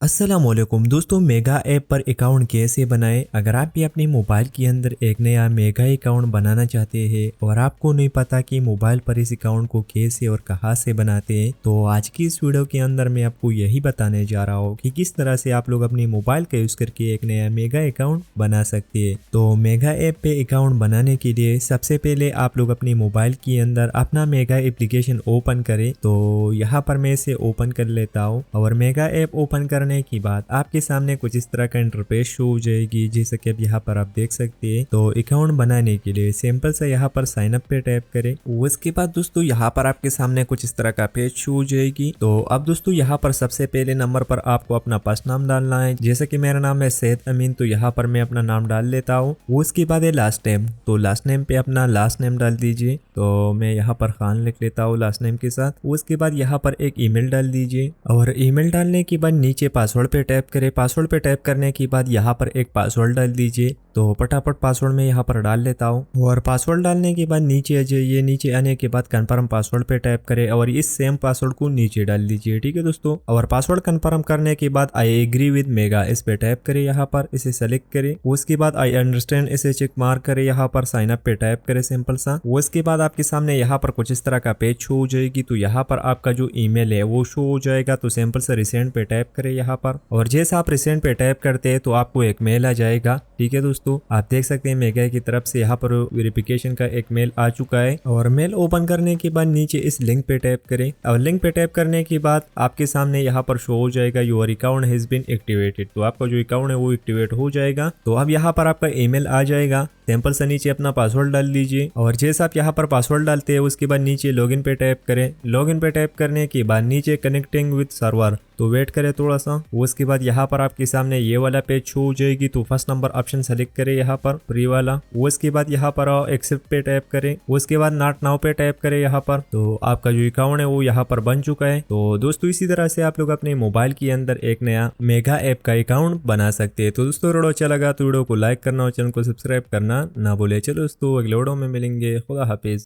अस्सलामुअलैकुम दोस्तों, mega app पर अकाउंट कैसे बनाएं। अगर आप भी अपने मोबाइल के अंदर एक नया मेगा अकाउंट बनाना चाहते हैं और आपको नहीं पता कि मोबाइल पर इस अकाउंट को कैसे और कहां से बनाते हैं, तो आज की इस वीडियो के अंदर मैं आपको यही बताने जा रहा हूँ कि किस तरह से आप लोग अपने मोबाइल का यूज करके एक नया मेगा अकाउंट बना सकते हैं। तो मेगा ऐप पे अकाउंट बनाने के लिए सबसे पहले आप लोग अपने मोबाइल के अंदर अपना मेगा एप्लीकेशन ओपन करें। तो यहाँ पर मैं इसे ओपन कर लेता हूँ और मेगा ऐप ओपन करने की बाद आपके सामने कुछ इस तरह का इंटरफेस शो हो जाएगी, जैसे कि अब यहाँ पर आप देख सकते हैं। तो अकाउंट बनाने के लिए सिंपल से यहाँ पर साइन अप पे टैप करें। उसके बाद दोस्तों यहाँ पर आपके सामने कुछ इस तरह का पेज शो हो जाएगी। तो अब दोस्तों यहाँ पर सबसे पहले नंबर पर आपको अपना फर्स्ट नाम डालना है, जैसे कि मेरा नाम है सैयद अमीन, तो यहाँ पर मैं अपना नाम डाल लेता हूँ। उसके बाद है लास्ट नेम, तो लास्ट नेम पे अपना लास्ट नेम डाल दीजिए। तो मैं यहाँ पर खान लिख लेता हूँ लास्ट नेम के साथ। उसके बाद यहाँ पर एक ईमेल डाल दीजिए और ईमेल डालने के बाद नीचे पासवर्ड पे टैप करें। पासवर्ड पे टैप करने के बाद यहाँ पर एक पासवर्ड डाल दीजिए। तो फटाफट पासवर्ड में यहाँ पर डाल लेता हूँ और पासवर्ड डालने के बाद नीचे आ जाइए। नीचे आने के बाद कन्फर्म पासवर्ड पे टैप करें और इस सेम पासवर्ड को नीचे डाल दीजिए। ठीक है दोस्तों, और पासवर्ड कन्फर्म करने के बाद आई एग्री विद मेगा इस पे टैप करें। यहाँ पर इसे सेलेक्ट करें। उसके बाद आई अंडरस्टैंड इसे चेक मार्क करें। यहाँ पर साइन अप पे टैप करें सिंपल सा। उसके बाद आपके सामने यहाँ पर कुछ इस तरह का पेज शो हो जाएगी। तो यहाँ पर आपका जो ईमेल है वो शो हो जाएगा। तो सिंपल से रिसेंट पे टैप करें यहाँ पर, और जैसे आप रिसेंट पे टैप करते हैं तो आपको एक मेल आ जाएगा। ठीक है दोस्तों, आप देख सकते हैं मेगा की तरफ से यहाँ पर वेरिफिकेशन का एक मेल आ चुका है। और मेल ओपन करने के बाद नीचे इस लिंक पे टैप करें और लिंक पे टैप करने के बाद आपके सामने यहाँ पर शो हो जाएगा your account has been activated. तो आपका जो अकाउंट है वो एक्टिवेट हो जाएगा। तो अब यहाँ पर आपका ईमेल आ जाएगा। सिंपल से नीचे अपना पासवर्ड डाल दीजिए और जैसे आप यहाँ पर पासवर्ड डालते हैं उसके बाद नीचे लॉगिन पे टैप करें। लॉगिन पे टैप करने के बाद नीचे कनेक्टिंग विद सर्वर, तो वेट करें थोड़ा सा। उसके बाद यहाँ पर आपके सामने ये वाला पेज शो हो जाएगी। तो फर्स्ट नंबर ऑप्शन सेलेक्ट करें यहाँ पर फ्री वाला। उसके बाद यहाँ पर एक्सेप्ट पे टैप करें। उसके बाद नॉट नाउ पे टैप करें यहाँ पर। तो आपका जो अकाउंट है वो यहाँ पर बन चुका है। तो दोस्तों इसी तरह से आप लोग अपने मोबाइल के अंदर एक नया मेगा ऐप का अकाउंट बना सकते हैं। तो दोस्तों वीडियो अच्छा लगा तो वीडियो को लाइक करना और चैनल को सब्सक्राइब करना ना भूले। चलो दोस्तों अगले वीडियो में मिलेंगे। खुदा हाफिज।